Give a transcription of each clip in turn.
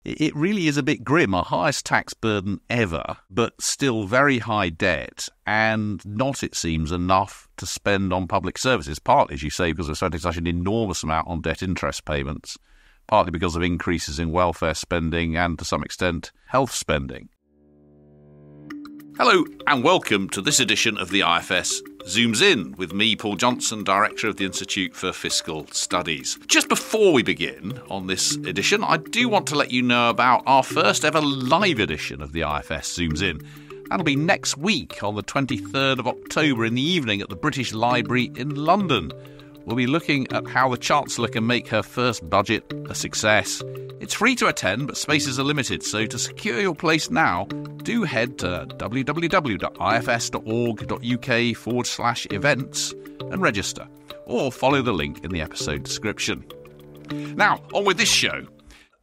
It really is a bit grim, our highest tax burden ever, but still very high debt, and not, it seems, enough to spend on public services, partly, as you say, because we're spending such an enormous amount on debt interest payments, partly because of increases in welfare spending and, to some extent, health spending. Hello and welcome to this edition of the IFS Zooms In with me, Paul Johnson, Director of the Institute for Fiscal Studies. Just before we begin on this edition, I do want to let you know about our first ever live edition of the IFS Zooms In. That'll be next week on the 23rd of October in the evening at the British Library in London. We'll be looking at how the Chancellor can make her first budget a success. It's free to attend, but spaces are limited, so to secure your place now, do head to www.ifs.org.uk/events and register, or follow the link in the episode description. Now, on with this show.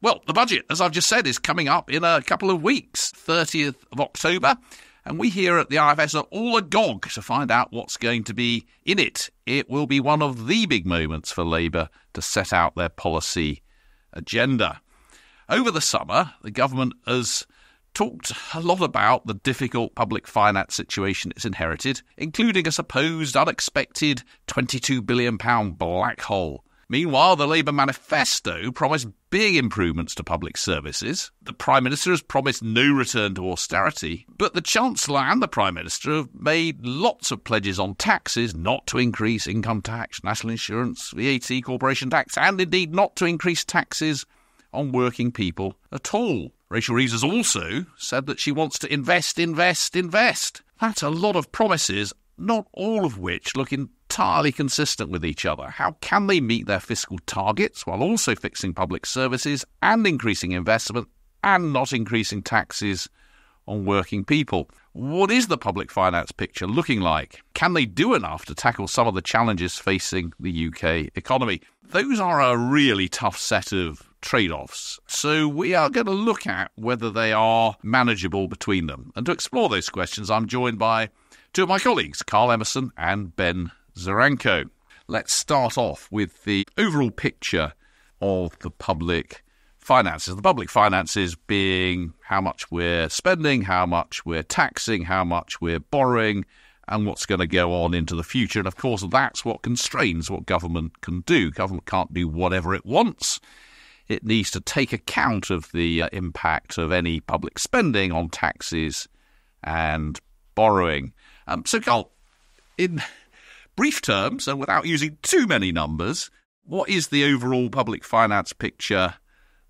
Well, the budget, as I've just said, is coming up in a couple of weeks, 30th of October, and we here at the IFS are all agog to find out what's going to be in it. It will be one of the big moments for Labour to set out their policy agenda. Over the summer, the government has talked a lot about the difficult public finance situation it's inherited, including a supposed unexpected £22 billion black hole. Meanwhile, the Labour manifesto promised big improvements to public services. The Prime Minister has promised no return to austerity, but the Chancellor and the Prime Minister have made lots of pledges on taxes, not to increase income tax, national insurance, VAT, corporation tax, and indeed not to increase taxes on working people at all. Rachel Reeves has also said that she wants to invest. That's a lot of promises, not all of which look entirely consistent with each other. How can they meet their fiscal targets while also fixing public services and increasing investment and not increasing taxes on working people? What is the public finance picture looking like? Can they do enough to tackle some of the challenges facing the UK economy? Those are a really tough set of trade-offs. So we are going to look at whether they are manageable between them. And to explore those questions, I'm joined by two of my colleagues, Carl Emerson and Ben Zaranko. Let's start off with the overall picture of the public finances. The public finances being how much we're spending, how much we're taxing, how much we're borrowing, and what's going to go on into the future. And of course, that's what constrains what government can do. Government can't do whatever it wants. It needs to take account of the impact of any public spending on taxes and borrowing. So, Carl, in brief terms, and without using too many numbers, what is the overall public finance picture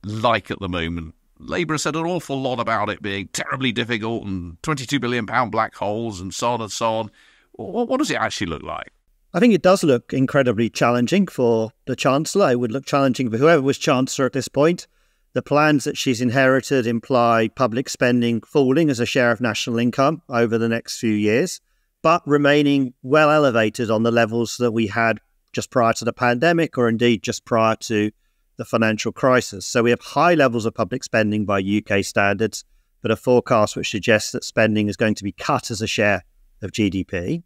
like at the moment? Labour has said an awful lot about it being terribly difficult and £22 billion black holes and so on and so on. What does it actually look like? I think it does look incredibly challenging for the Chancellor. It would look challenging for whoever was Chancellor at this point. The plans that she's inherited imply public spending falling as a share of national income over the next few years, but remaining well elevated on the levels that we had just prior to the pandemic or indeed just prior to the financial crisis. So we have high levels of public spending by UK standards, but a forecast which suggests that spending is going to be cut as a share of GDP.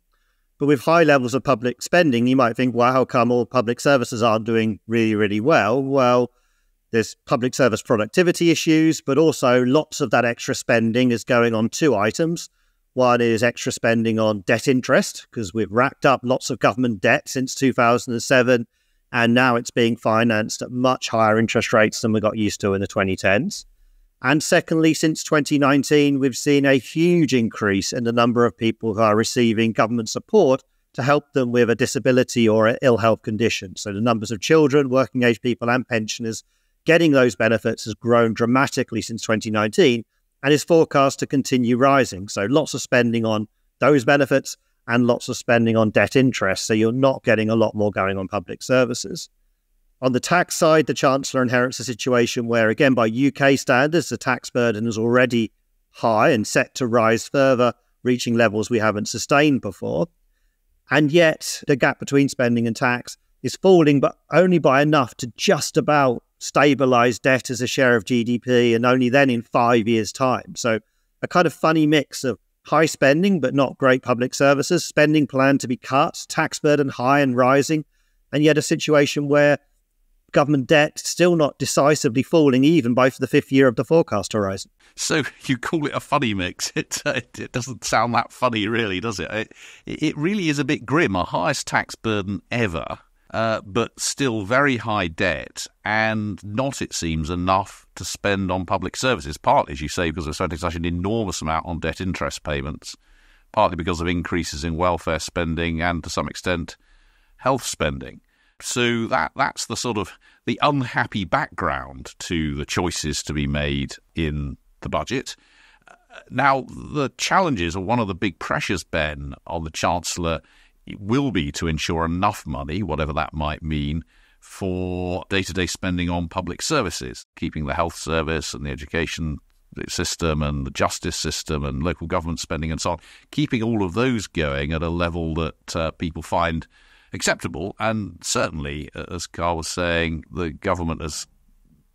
But with high levels of public spending, you might think, well, how come all public services aren't doing really, really well? Well, there's public service productivity issues, but also lots of that extra spending is going on two items. One is extra spending on debt interest, because we've racked up lots of government debt since 2007, and now it's being financed at much higher interest rates than we got used to in the 2010s. And secondly, since 2019, we've seen a huge increase in the number of people who are receiving government support to help them with a disability or an ill health condition. So the numbers of children, working age people and pensioners getting those benefits has grown dramatically since 2019 and is forecast to continue rising. So lots of spending on those benefits and lots of spending on debt interest. So you're not getting a lot more going on public services. On the tax side, the Chancellor inherits a situation where, again, by UK standards, the tax burden is already high and set to rise further, reaching levels we haven't sustained before. And yet the gap between spending and tax is falling, but only by enough to just about stabilise debt as a share of GDP, and only then in 5 years' time. So a kind of funny mix of high spending but not great public services, spending planned to be cut, tax burden high and rising, and yet a situation where government debt still not decisively falling even by the fifth year of the forecast horizon. So you call it a funny mix. It doesn't sound that funny, really, does it? It really is a bit grim. Our highest tax burden ever, but still very high debt, and not, it seems, enough to spend on public services, partly, as you say, because we're spending such an enormous amount on debt interest payments, partly because of increases in welfare spending and, to some extent, health spending. So that's the sort of the unhappy background to the choices to be made in the budget. Now, the challenges, or one of the big pressures, Ben, on the Chancellor will be to ensure enough money, whatever that might mean, for day-to-day spending on public services, keeping the health service and the education system and the justice system and local government spending and so on, keeping all of those going at a level that people find acceptable. And certainly, as Carl was saying, the government has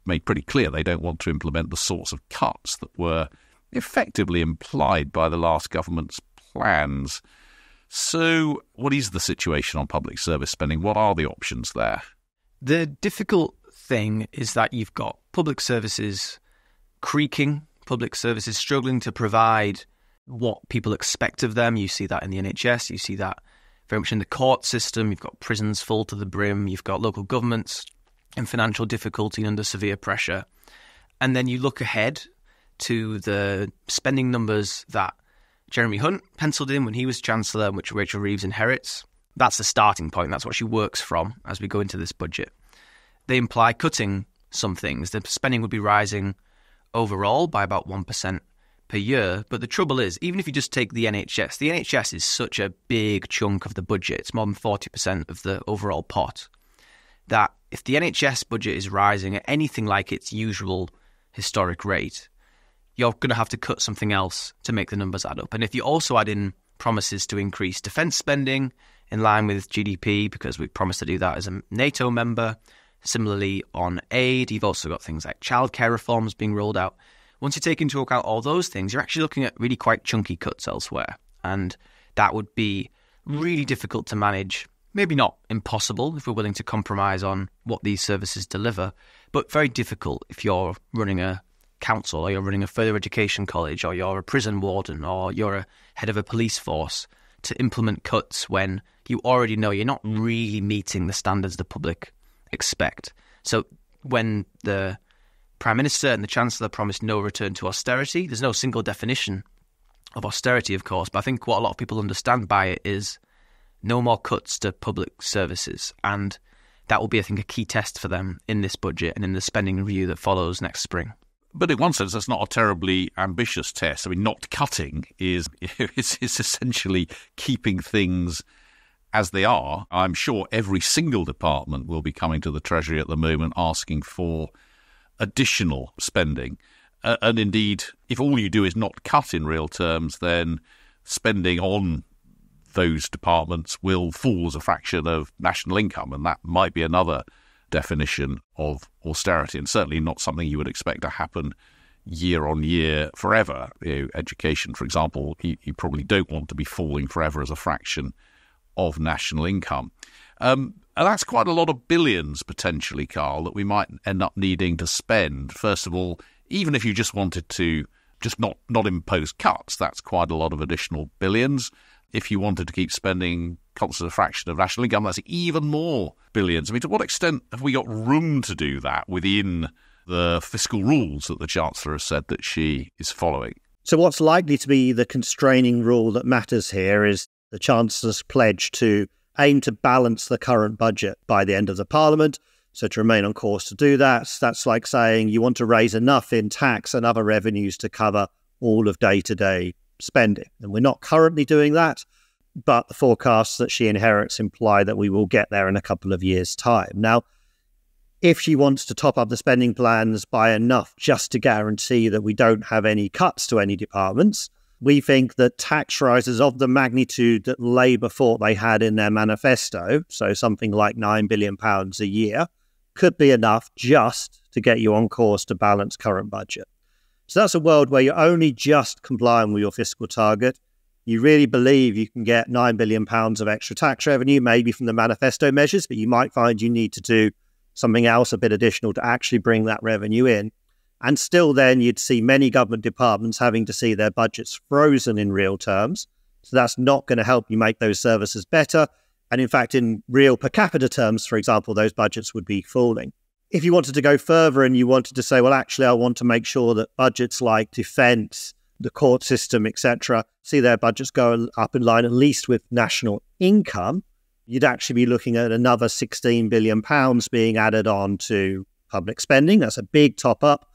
made pretty clear they don't want to implement the sorts of cuts that were effectively implied by the last government's plans. So what is the situation on public service spending? What are the options there? The difficult thing is that you've got public services creaking, public services struggling to provide what people expect of them. You see that in the NHS, you see that very much in the court system. You've got prisons full to the brim, you've got local governments in financial difficulty and under severe pressure. And then you look ahead to the spending numbers that Jeremy Hunt penciled in when he was Chancellor, which Rachel Reeves inherits. That's the starting point. That's what she works from as we go into this budget. They imply cutting some things. The spending would be rising overall by about 1% per year. But the trouble is, even if you just take the NHS is such a big chunk of the budget. It's more than 40% of the overall pot. That if the NHS budget is rising at anything like its usual historic rate, you're going to have to cut something else to make the numbers add up. And if you also add in promises to increase defence spending in line with GDP, because we promised to do that as a NATO member, similarly on aid, you've also got things like childcare reforms being rolled out. Once you take into account all those things, you're actually looking at really quite chunky cuts elsewhere. And that would be really difficult to manage. Maybe not impossible if we're willing to compromise on what these services deliver, but very difficult if you're running a council or you're running a further education college or you're a prison warden or you're a head of a police force to implement cuts when you already know you're not really meeting the standards the public expect. So when the Prime Minister and the Chancellor promised no return to austerity, there's no single definition of austerity, of course, but I think what a lot of people understand by it is no more cuts to public services. And that will be, I think, a key test for them in this budget and in the spending review that follows next spring. But in one sense, that's not a terribly ambitious test. I mean, not cutting is essentially keeping things as they are. I'm sure every single department will be coming to the Treasury at the moment asking for additional spending. And indeed, if all you do is not cut in real terms, then spending on those departments will fall as a fraction of national income. And that might be another definition of austerity, and certainly not something you would expect to happen year on year forever. Education, for example, you probably don't want to be falling forever as a fraction of national income. And that's quite a lot of billions, potentially, Carl, that we might end up needing to spend. First of all, even if you just wanted to just not impose cuts, that's quite a lot of additional billions. If you wanted to keep spending constant fraction of national income, that's even more billions. I mean, to what extent have we got room to do that within the fiscal rules that the Chancellor has said that she is following? So what's likely to be the constraining rule that matters here is the Chancellor's pledge to aim to balance the current budget by the end of the Parliament. So to remain on course to do that, that's like saying you want to raise enough in tax and other revenues to cover all of day-to-day spending. And we're not currently doing that, but the forecasts that she inherits imply that we will get there in a couple of years' time. Now, if she wants to top up the spending plans by enough just to guarantee that we don't have any cuts to any departments, we think that tax rises of the magnitude that Labour thought they had in their manifesto, so something like £9 billion a year, could be enough just to get you on course to balance current budget. So that's a world where you're only just complying with your fiscal target. You really believe you can get £9 billion of extra tax revenue, maybe from the manifesto measures, but you might find you need to do something else a bit additional to actually bring that revenue in. And still then you'd see many government departments having to see their budgets frozen in real terms. So that's not going to help you make those services better. And in fact, in real per capita terms, for example, those budgets would be falling. If you wanted to go further and you wanted to say, well, actually, I want to make sure that budgets like defence, the court system, etc., see their budgets go up in line at least with national income, you'd actually be looking at another £16 billion being added on to public spending. That's a big top up.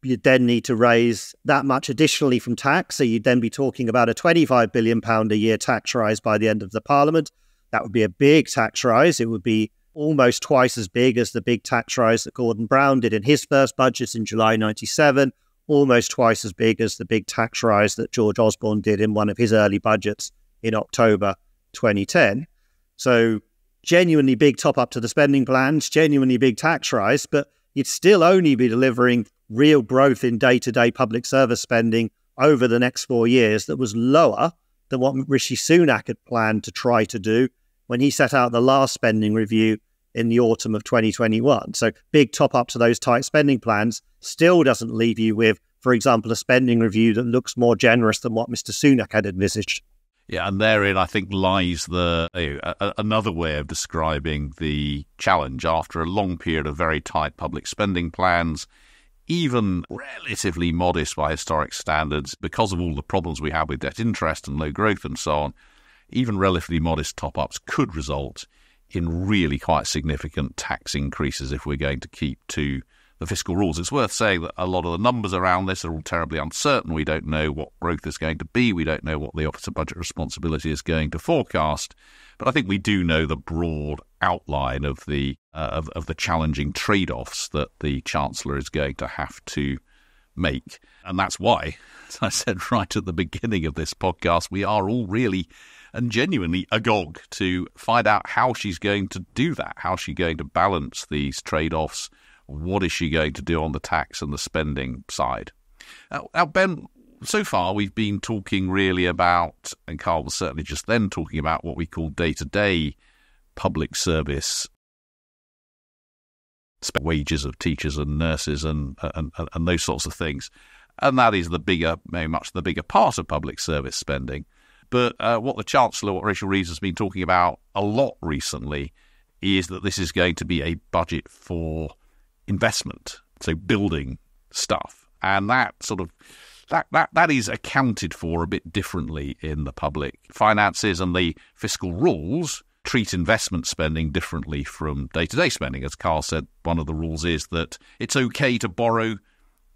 You'd then need to raise that much additionally from tax. So you'd then be talking about a £25 billion a year tax rise by the end of the Parliament. That would be a big tax rise. It would be almost twice as big as the big tax rise that Gordon Brown did in his first budget in July 97, almost twice as big as the big tax rise that George Osborne did in one of his early budgets in October 2010. So genuinely big top up to the spending plans, genuinely big tax rise, but you'd still only be delivering real growth in day-to-day public service spending over the next 4 years that was lower than what Rishi Sunak had planned to try to do when he set out the last spending review in the autumn of 2021. So big top up to those tight spending plans still doesn't leave you with, for example, a spending review that looks more generous than what Mr. Sunak had envisaged. Yeah, and therein, I think, lies another way of describing the challenge after a long period of very tight public spending plans, even relatively modest by historic standards, because of all the problems we have with debt interest and low growth and so on. Even relatively modest top-ups could result in really quite significant tax increases if we're going to keep to the fiscal rules. It's worth saying that a lot of the numbers around this are all terribly uncertain. We don't know what growth is going to be. We don't know what the Office of Budget Responsibility is going to forecast. But I think we do know the broad outline of the challenging trade-offs that the Chancellor is going to have to make. And that's why, as I said right at the beginning of this podcast, we are all really and genuinely agog to find out how she's going to do that, how she's going to balance these trade-offs. What is she going to do on the tax and the spending side? Now, Ben, so far we've been talking really about, and Carl was certainly just then talking about what we call day-to-day public service, wages of teachers and nurses and those sorts of things. And that is very much the bigger part of public service spending. But what the Chancellor, what Rachel Reeves has been talking about a lot recently is that this is going to be a budget for investment, so building stuff. And that that is accounted for a bit differently in the public finances, and the fiscal rules treat investment spending differently from day-to-day spending. As Carl said, one of the rules is that it's okay to borrow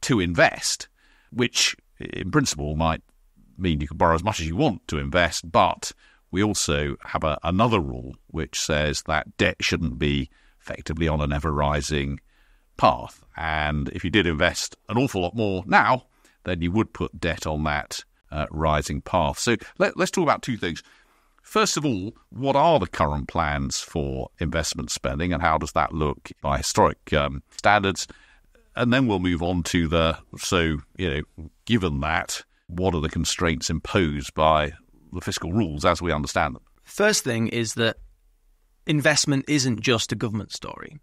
to invest, which in principle might mean you can borrow as much as you want to invest, but we also have another rule which says that debt shouldn't be effectively on an ever-rising path. And if you did invest an awful lot more now, then you would put debt on that rising path. So let's talk about two things. First of all, what are the current plans for investment spending and how does that look by historic standards? And then we'll move on to given that, what are the constraints imposed by the fiscal rules as we understand them? First thing is that investment isn't just a government story.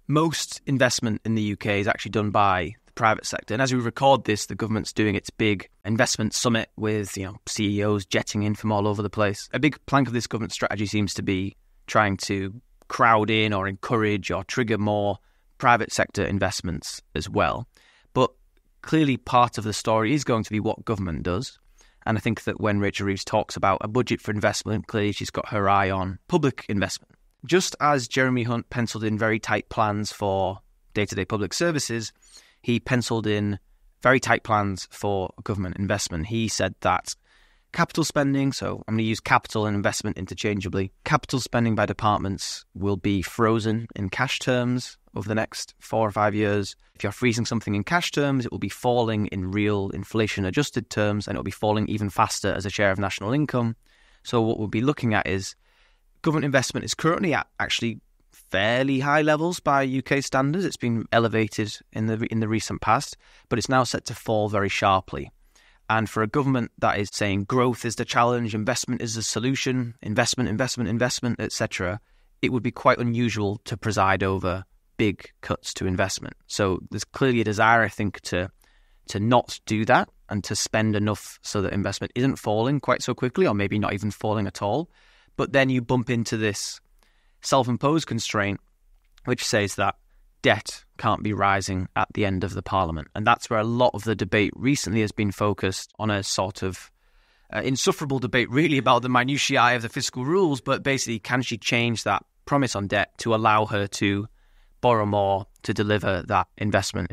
Most investment in the UK is actually done by the private sector. And as we record this, the government's doing its big investment summit with CEOs jetting in from all over the place. A big plank of this government strategy seems to be trying to crowd in or encourage or trigger more private sector investments as well. But clearly part of the story is going to be what government does. And I think that when Rachel Reeves talks about a budget for investment, clearly she's got her eye on public investment. Just as Jeremy Hunt penciled in very tight plans for day-to-day public services, he penciled in very tight plans for government investment. He said that capital spending, so I'm going to use capital and investment interchangeably, capital spending by departments will be frozen in cash terms over the next 4 or 5 years. If you're freezing something in cash terms, it will be falling in real inflation-adjusted terms, and it will be falling even faster as a share of national income. So what we'll be looking at is government investment is currently at actually fairly high levels by UK standards. It's been elevated in the recent past, but it's now set to fall very sharply. And for a government that is saying growth is the challenge, investment is the solution, investment, etc., it would be quite unusual to preside over big cuts to investment. So there's clearly a desire, I think, to not do that and to spend enough so that investment isn't falling quite so quickly, or maybe not even falling at all. But then you bump into this self-imposed constraint, which says that debt can't be rising at the end of the Parliament. And that's where a lot of the debate recently has been focused on, a sort of insufferable debate really about the minutiae of the fiscal rules, but basically, can she change that promise on debt to allow her to borrow more to deliver that investment?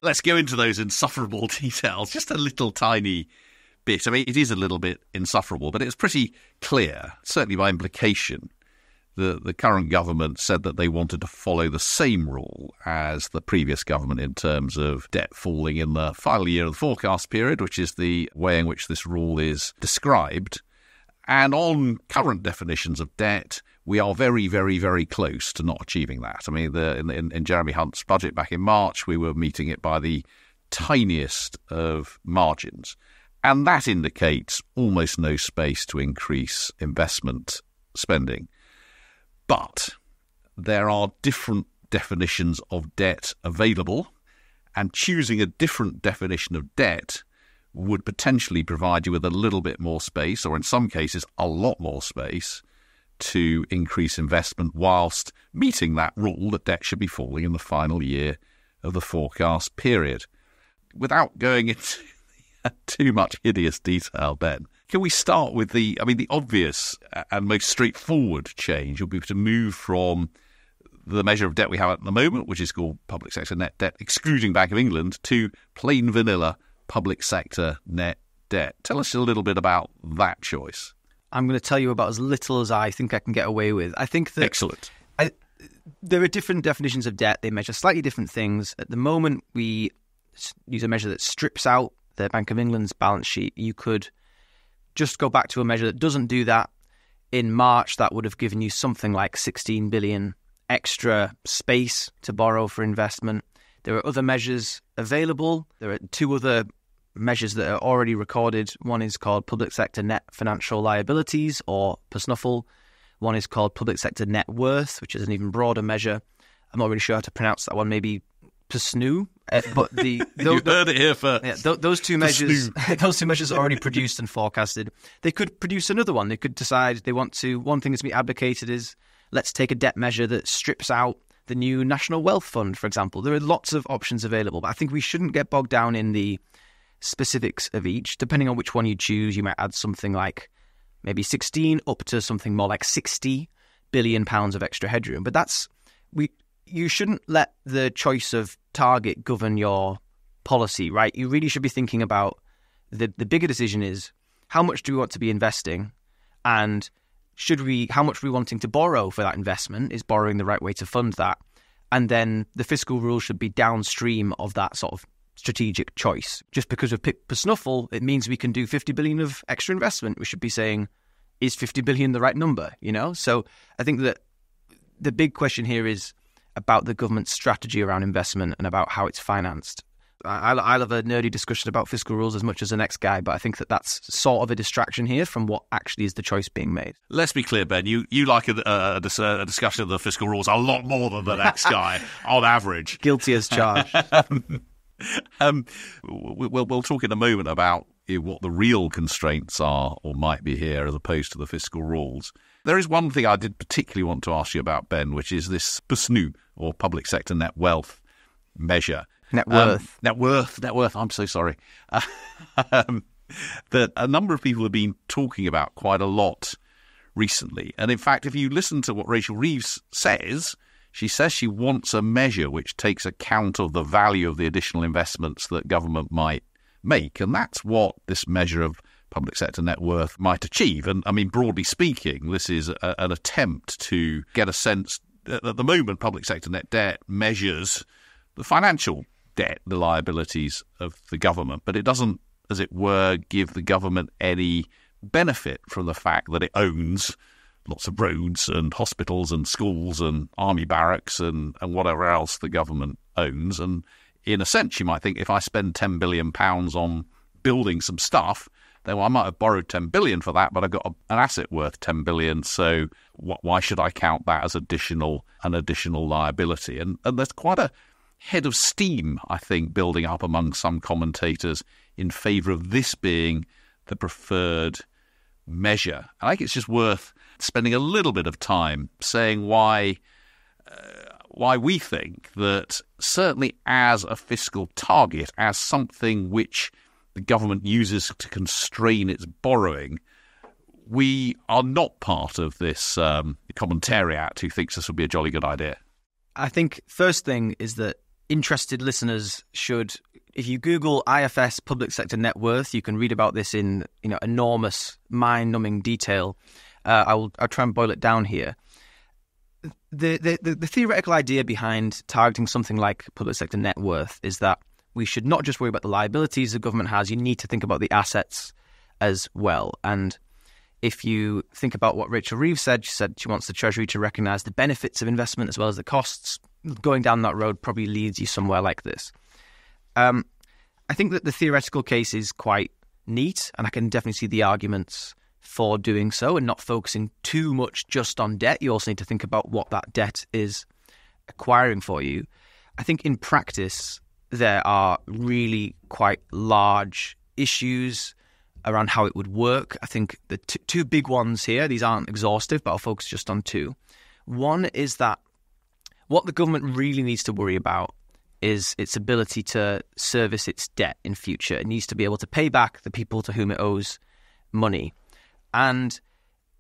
Let's go into those insufferable details, just a little tiny bit. I mean, it is a little bit insufferable, but it's pretty clear, certainly by implication. The current government said that they wanted to follow the same rule as the previous government in terms of debt falling in the final year of the forecast period, which is the way in which this rule is described. And on current definitions of debt, we are very, very, very close to not achieving that. I mean, in Jeremy Hunt's budget back in March, we were meeting it by the tiniest of margins. And that indicates almost no space to increase investment spending. But there are different definitions of debt available, and choosing a different definition of debt would potentially provide you with a little bit more space, or in some cases a lot more space, to increase investment whilst meeting that rule that debt should be falling in the final year of the forecast period. Without going into too much hideous detail, Ben, can we start with the obvious and most straightforward change would be to move from the measure of debt we have at the moment, which is called public sector net debt, excluding Bank of England, to plain vanilla public sector net debt. Tell us a little bit about that choice. I'm going to tell you about as little as I think I can get away with. I think that excellent. There are different definitions of debt. They measure slightly different things. At the moment, we use a measure that strips out the Bank of England's balance sheet. You could just go back to a measure that doesn't do that. In March, that would have given you something like 16 billion extra space to borrow for investment. There are other measures available. There are two other measures that are already recorded. One is called public sector net financial liabilities, or PSNUFL. One is called public sector net worth, which is an even broader measure. I'm not really sure how to pronounce that one. Maybe PSNU. But you heard it here first. Yeah, those two measures, are already produced and forecasted. They could produce another one. They could decide they want to. One thing that's been advocated is let's take a debt measure that strips out the new National Wealth Fund, for example. There are lots of options available, but I think we shouldn't get bogged down in the specifics of each. Depending on which one you choose, you might add something like maybe 16 up to something more like 60 billion pounds of extra headroom. But you shouldn't let the choice of target govern your policy, right? You really should be thinking about the bigger decision is how much do we want to be investing, and how much are we wanting to borrow for that investment? Is borrowing the right way to fund that? And then the fiscal rule should be downstream of that sort of strategic choice. Just because we've picked PSNUFL, it means we can do 50 billion of extra investment. We should be saying, is 50 billion the right number? So I think that the big question here is about the government's strategy around investment and about how it's financed. I'll have a nerdy discussion about fiscal rules as much as the next guy, but I think that that's sort of a distraction here from what actually is the choice being made. Let's be clear, Ben. You like a discussion of the fiscal rules a lot more than the next guy, on average. Guilty as charged. We'll talk in a moment about what the real constraints are or might be here as opposed to the fiscal rules. There is one thing I did particularly want to ask you about, Ben, which is this PSNU, or public sector net wealth measure. Net worth. Net worth. I'm so sorry. That a number of people have been talking about quite a lot recently. And in fact, if you listen to what Rachel Reeves says, she says she wants a measure which takes account of the value of the additional investments that government might make. And that's what this measure of public sector net worth might achieve. And I mean, broadly speaking, this is an attempt to get a sense that at the moment, public sector net debt measures the financial debt, the liabilities of the government, but it doesn't, as it were, give the government any benefit from the fact that it owns lots of roads and hospitals and schools and army barracks and whatever else the government owns. And in a sense, you might think if I spend £10 billion on building some stuff, then, well, I might have borrowed 10 billion for that, but I've got an asset worth 10 billion. So why should I count that as an additional liability? And there's quite a head of steam, I think, building up among some commentators in favour of this being the preferred measure. I think it's just worth spending a little bit of time saying why we think that certainly as a fiscal target, as something which the government uses to constrain its borrowing, we are not part of this commentariat who thinks this would be a jolly good idea. I think first thing is that interested listeners should, if you Google IFS public sector net worth, you can read about this in enormous, mind-numbing detail. I'll try and boil it down here. The theoretical idea behind targeting something like public sector net worth is that we should not just worry about the liabilities the government has, you need to think about the assets as well. And if you think about what Rachel Reeves said she wants the Treasury to recognise the benefits of investment as well as the costs. Going down that road probably leads you somewhere like this. I think that the theoretical case is quite neat, and I can definitely see the arguments for doing so and not focusing too much just on debt. You also need to think about what that debt is acquiring for you. I think in practice, there are really quite large issues around how it would work. I think the two big ones here, these aren't exhaustive, but I'll focus just on two. One is that what the government really needs to worry about is its ability to service its debt in future. It needs to be able to pay back the people to whom it owes money. And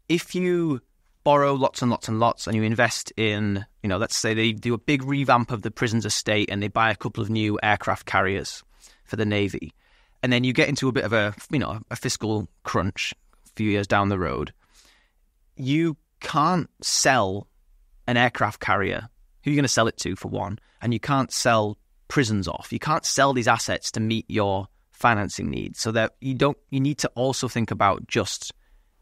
if you borrow lots and lots and lots and you invest in, let's say they do a big revamp of the prison's estate and they buy a couple of new aircraft carriers for the Navy, and then you get into a bit of a fiscal crunch a few years down the road, you can't sell an aircraft carrier. Who are you going to sell it to, for one? And you can't sell prisons off. You can't sell these assets to meet your financing needs. So that you need to also think about just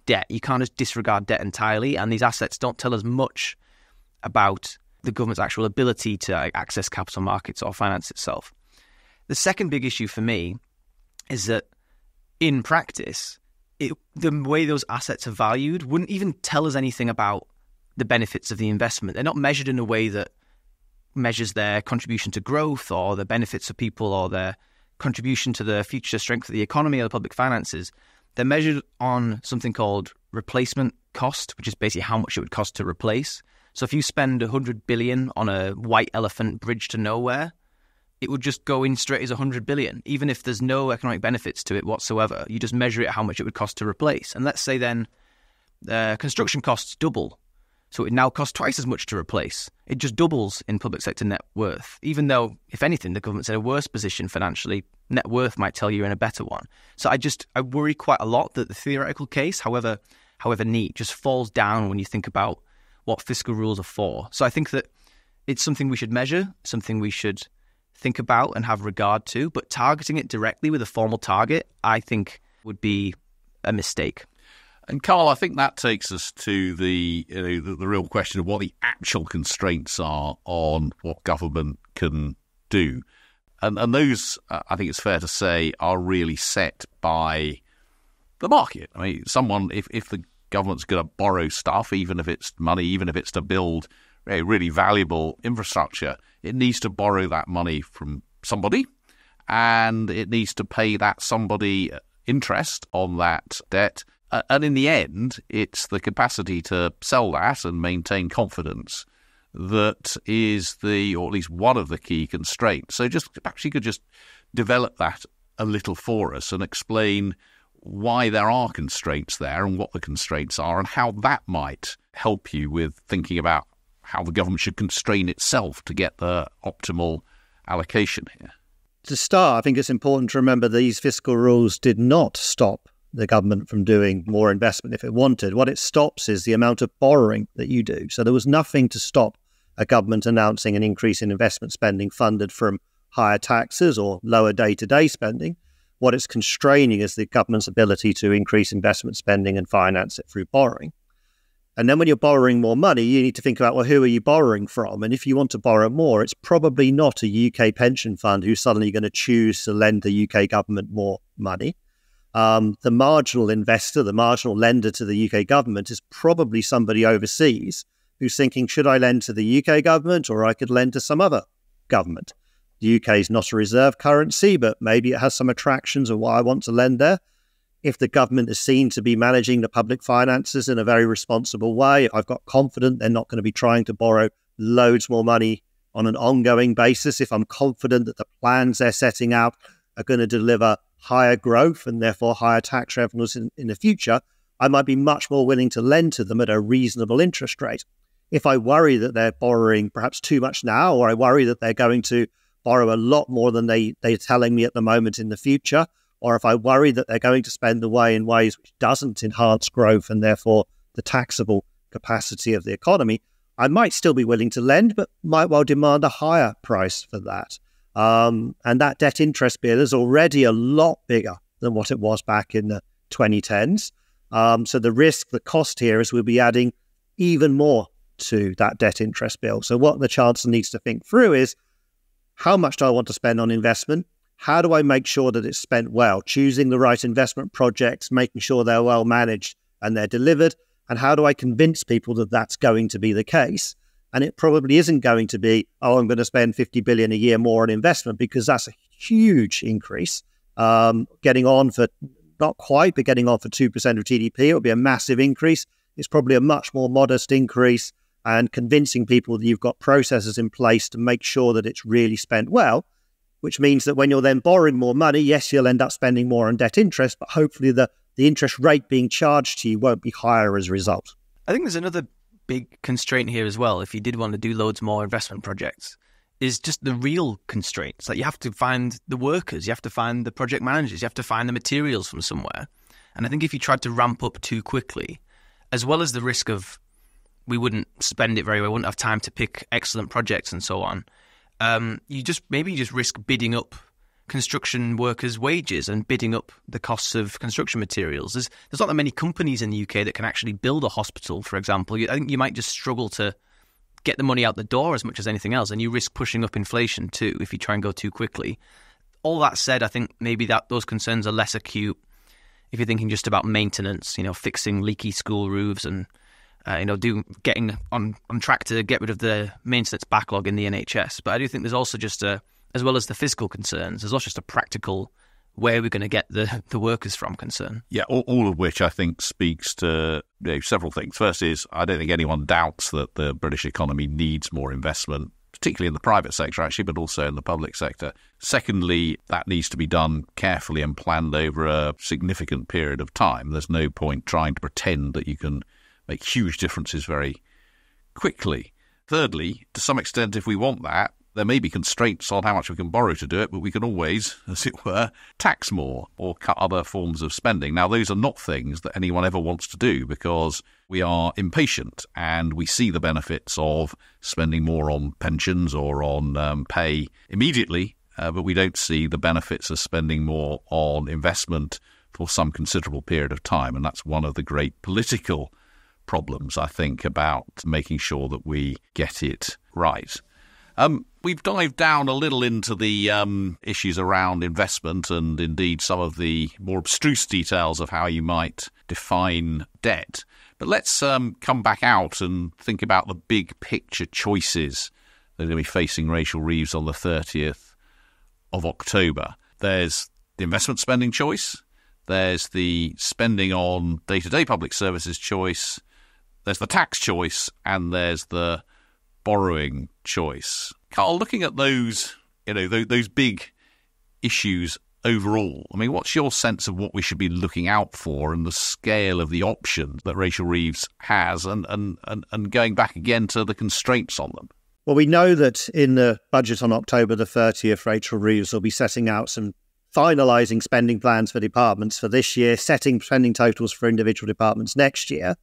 debt. You can't just disregard debt entirely. And these assets don't tell us much about the government's actual ability to access capital markets or finance itself. The second big issue for me is that in practice, the way those assets are valued wouldn't even tell us anything about the benefits of the investment. They're not measured in a way that measures their contribution to growth or the benefits of people or their contribution to the future strength of the economy or the public finances. They're measured on something called replacement cost, which is basically how much it would cost to replace. So if you spend 100 billion on a white elephant bridge to nowhere, it would just go in straight as 100 billion, even if there's no economic benefits to it whatsoever. You just measure it how much it would cost to replace. And let's say then construction costs double. So it now costs twice as much to replace. It just doubles in public sector net worth, even though, if anything, the government's in a worse position financially. Net worth might tell you're in a better one. So I worry quite a lot that the theoretical case, however neat, just falls down when you think about what fiscal rules are for. So I think that it's something we should measure, something we should think about and have regard to, but targeting it directly with a formal target, I think, would be a mistake. And Carl, I think that takes us to the real question of what the actual constraints are on what government can do. And those, I think it's fair to say, are really set by the market. I mean, if the government's going to borrow stuff, even if it's money, even if it's to build a really valuable infrastructure, it needs to borrow that money from somebody, and it needs to pay that somebody interest on that debt. And in the end, it's the capacity to sell that and maintain confidence that is or at least one of the key constraints. So perhaps you could just develop that a little for us and explain why there are constraints there and what the constraints are and how that might help you with thinking about how the government should constrain itself to get the optimal allocation here. To start, I think it's important to remember these fiscal rules did not stop the government from doing more investment if it wanted. What it stops is the amount of borrowing that you do. So there was nothing to stop a government announcing an increase in investment spending funded from higher taxes or lower day-to-day spending. What it's constraining is the government's ability to increase investment spending and finance it through borrowing. And then when you're borrowing more money, you need to think about, well, who are you borrowing from? And if you want to borrow more, it's probably not a UK pension fund who's suddenly going to choose to lend the UK government more money. The marginal investor, the marginal lender to the UK government is probably somebody overseas who's thinking, should I lend to the UK government or I could lend to some other government? The UK is not a reserve currency, but maybe it has some attractions of why I want to lend there. If the government is seen to be managing the public finances in a very responsible way, I've got confidence they're not going to be trying to borrow loads more money on an ongoing basis. If I'm confident that the plans they're setting out are going to deliver higher growth and therefore higher tax revenues in the future, I might be much more willing to lend to them at a reasonable interest rate. If I worry that they're borrowing perhaps too much now, or I worry that they're going to borrow a lot more than they're telling me at the moment in the future, or if I worry that they're going to spend away in ways which doesn't enhance growth and therefore the taxable capacity of the economy, I might still be willing to lend, but might well demand a higher price for that. And that debt interest bill is already a lot bigger than what it was back in the 2010s. So the risk, the cost here is we'll be adding even more to that debt interest bill. So what the Chancellor needs to think through is, how much do I want to spend on investment? How do I make sure that it's spent well? Choosing the right investment projects, making sure they're well managed and they're delivered. And how do I convince people that that's going to be the case? And it probably isn't going to be, oh, I'm going to spend 50 billion a year more on investment, because that's a huge increase. Getting on for, not quite, but getting on for 2% of GDP, it will be a massive increase. It's probably a much more modest increase, and convincing people that you've got processes in place to make sure that it's really spent well, which means that when you're then borrowing more money, yes, you'll end up spending more on debt interest, but hopefully the interest rate being charged to you won't be higher as a result. I think there's another big constraint here as well, if you did want to do loads more investment projects, is just the real constraints. Like, you have to find the workers, you have to find the project managers, you have to find the materials from somewhere. And I think if you tried to ramp up too quickly, as well as the risk of we wouldn't spend it very well, we wouldn't have time to pick excellent projects and so on, you just risk bidding up construction workers' wages and bidding up the costs of construction materials. There's not that many companies in the UK that can actually build a hospital, for example. I think you might just struggle to get the money out the door as much as anything else, and you risk pushing up inflation too if you try and go too quickly. All that said, I think maybe that those concerns are less acute if you're thinking just about maintenance, fixing leaky school roofs and getting on track to get rid of the maintenance backlog in the NHS. But I do think there's also just as well as the fiscal concerns, there's also just a practical where we're going to get the workers from concern. Yeah, all of which I think speaks to several things. First is, I don't think anyone doubts that the British economy needs more investment, particularly in the private sector, actually, but also in the public sector. Secondly, that needs to be done carefully and planned over a significant period of time. There's no point trying to pretend that you can make huge differences very quickly. Thirdly, to some extent, if we want that, there may be constraints on how much we can borrow to do it, but we can always, as it were, tax more or cut other forms of spending. Now, those are not things that anyone ever wants to do, because we are impatient and we see the benefits of spending more on pensions or on pay immediately, but we don't see the benefits of spending more on investment for some considerable period of time. And that's one of the great political problems, I think, about making sure that we get it right. We've dived down a little into the issues around investment and indeed some of the more abstruse details of how you might define debt. But let's come back out and think about the big picture choices that are going to be facing Rachel Reeves on the 30th of October. There's the investment spending choice. There's the spending on day-to-day public services choice. There's the tax choice, and there's the borrowing choice. Carl, looking at those, those big issues overall, I mean, what's your sense of what we should be looking out for and the scale of the options that Rachel Reeves has, and going back again to the constraints on them? Well, we know that in the budget on October the 30th, Rachel Reeves will be setting out some finalising spending plans for departments for this year, setting spending totals for individual departments next year.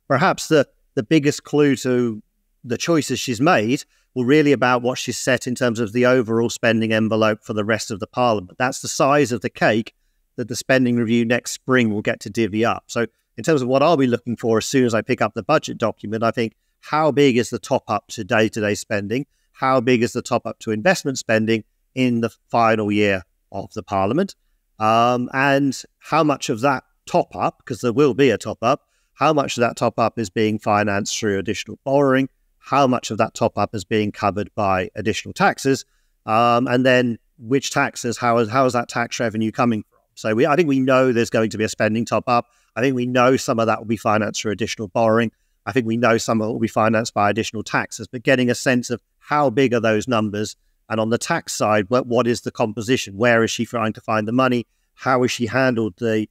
Perhaps the biggest clue to the choices she's made will really about what she's set in terms of the overall spending envelope for the rest of the Parliament. That's the size of the cake that the spending review next spring will get to divvy up. So in terms of what I'll be looking for as soon as I pick up the budget document, I think, how big is the top up to day-to-day spending? How big is the top up to investment spending in the final year of the Parliament? and how much of that top-up, because there will be a top-up, how much of that top-up is being financed through additional borrowing, how much of that top-up is being covered by additional taxes, and then which taxes, how is that tax revenue coming from? So I think we know there's going to be a spending top-up. I think we know some of that will be financed through additional borrowing. I think we know some of it will be financed by additional taxes, but getting a sense of how big are those numbers, and on the tax side, what is the composition? Where is she trying to find the money? How has she handled the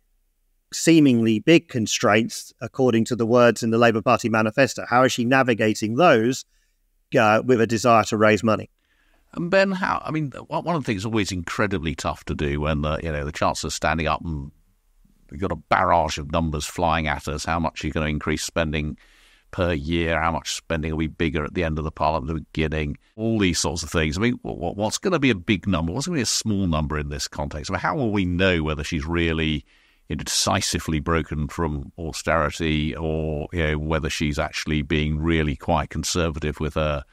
seemingly big constraints, according to the words in the Labour Party manifesto? How is she navigating those with a desire to raise money? And Ben, one of the things always incredibly tough to do when the Chancellor's standing up and we've got a barrage of numbers flying at us. How much are you going to increase spending per year? How much spending will be bigger at the end of the Parliament, at the beginning? All these sorts of things. I mean, what's going to be a big number? What's going to be a small number in this context? I mean, how will we know whether she's really decisively broken from austerity, or whether she's actually being really quite conservative with her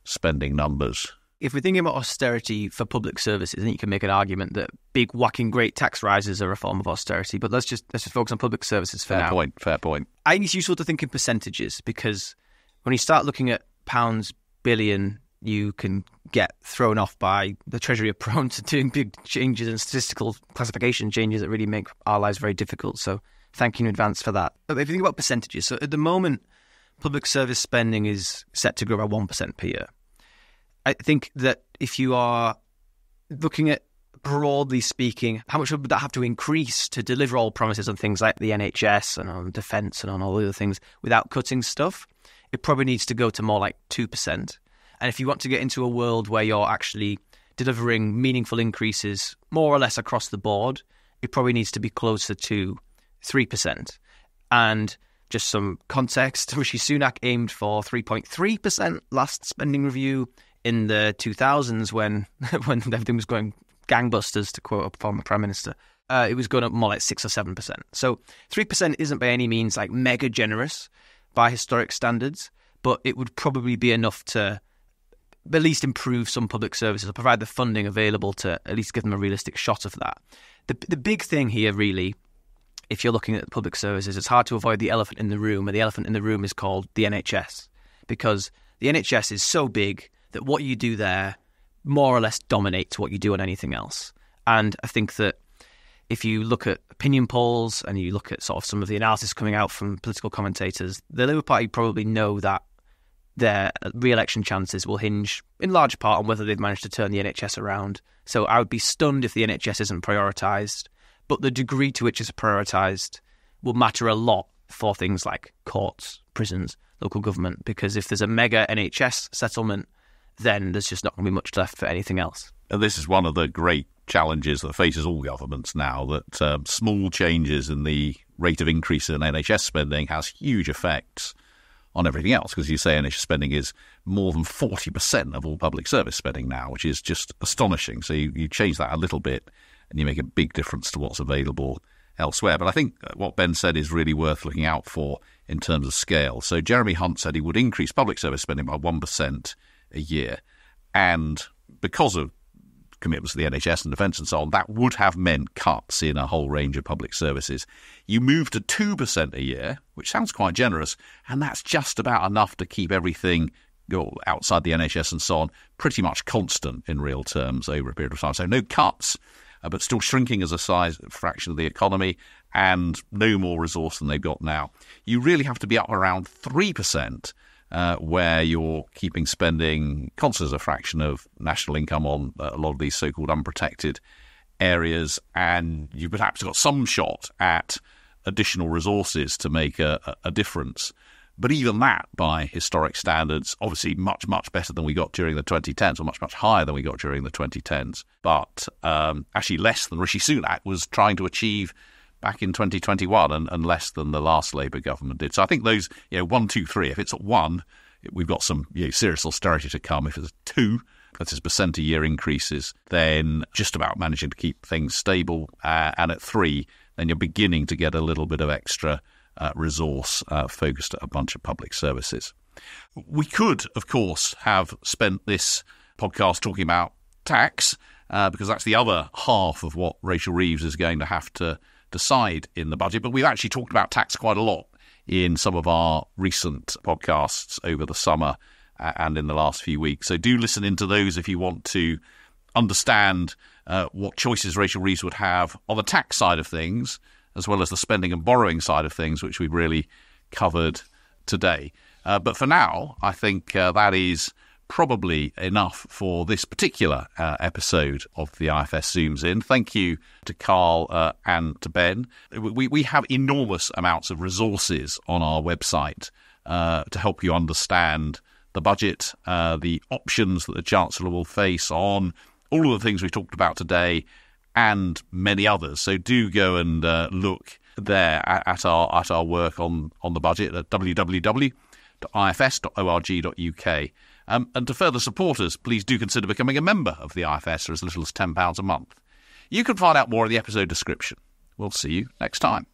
spending numbers? If we're thinking about austerity for public services, I think you can make an argument that big whacking great tax rises are a form of austerity. But let's just focus on public services for now. Fair point. I think it's useful to think in percentages, because when you start looking at pounds billion, you can get thrown off by the Treasury are prone to doing big changes and statistical classification changes that really make our lives very difficult. So thank you in advance for that. But if you think about percentages, so at the moment, public service spending is set to grow by 1% per year. I think that if you are looking at, broadly speaking, how much would that have to increase to deliver all promises on things like the NHS and on defence and on all the other things without cutting stuff, it probably needs to go to more like 2%. And if you want to get into a world where you're actually delivering meaningful increases more or less across the board, it probably needs to be closer to 3%. And just some context, Rishi Sunak aimed for 3.3% last spending review in the 2000s when everything was going gangbusters, to quote a former Prime Minister. It was going up more like 6 or 7%. So 3% isn't by any means like mega generous by historic standards, but it would probably be enough to at least improve some public services or provide the funding available to at least give them a realistic shot of that. The big thing here, really, if you're looking at public services, it's hard to avoid the elephant in the room, and the elephant in the room is called the NHS, because the NHS is so big that what you do there more or less dominates what you do on anything else. And I think that if you look at opinion polls and you look at sort of some of the analysis coming out from political commentators, the Labour Party probably know that their re-election chances will hinge in large part on whether they've managed to turn the NHS around. So I would be stunned if the NHS isn't prioritised, but the degree to which it's prioritised will matter a lot for things like courts, prisons, local government, because if there's a mega NHS settlement, then there's just not going to be much left for anything else. And this is one of the great challenges that faces all governments now, that small changes in the rate of increase in NHS spending has huge effects on everything else, because you say NHS spending is more than 40% of all public service spending now, which is just astonishing. So you change that a little bit and you make a big difference to what's available elsewhere. But I think what Ben said is really worth looking out for in terms of scale. So Jeremy Hunt said he would increase public service spending by 1% a year. And because of commitments to the NHS and defence and so on, that would have meant cuts in a whole range of public services. You move to 2% a year, which sounds quite generous, and that's just about enough to keep everything outside the NHS and so on pretty much constant in real terms over a period of time. So no cuts, but still shrinking as a fraction of the economy, and no more resource than they've got now. You really have to be up around 3%, where you're keeping spending constant as a fraction of national income on a lot of these so-called unprotected areas, and you've perhaps got some shot at additional resources to make a difference. But even that, by historic standards, obviously much, much better than we got during the 2010s, or much, much higher than we got during the 2010s, but actually less than Rishi Sunak was trying to achieve back in 2021, and less than the last Labour government did. So I think those, 1, 2, 3, if it's at 1, we've got some serious austerity to come. If it's at 2, that's % a year increases, then just about managing to keep things stable. And at 3, then you're beginning to get a little bit of extra resource focused at a bunch of public services. We could, of course, have spent this podcast talking about tax, because that's the other half of what Rachel Reeves is going to have to decide in the budget. But we've actually talked about tax quite a lot in some of our recent podcasts over the summer and in the last few weeks. So do listen into those if you want to understand what choices Rachel Reeves would have on the tax side of things, as well as the spending and borrowing side of things, which we've really covered today. But for now, I think that is probably enough for this particular episode of the IFS Zooms In. Thank you to Carl and to Ben. We have enormous amounts of resources on our website to help you understand the budget, the options that the Chancellor will face on all of the things we've talked about today, and many others. So do go and look there at our work on the budget at www.ifs.org.uk. And to further support us, please do consider becoming a member of the IFS for as little as £10 a month. You can find out more in the episode description. We'll see you next time.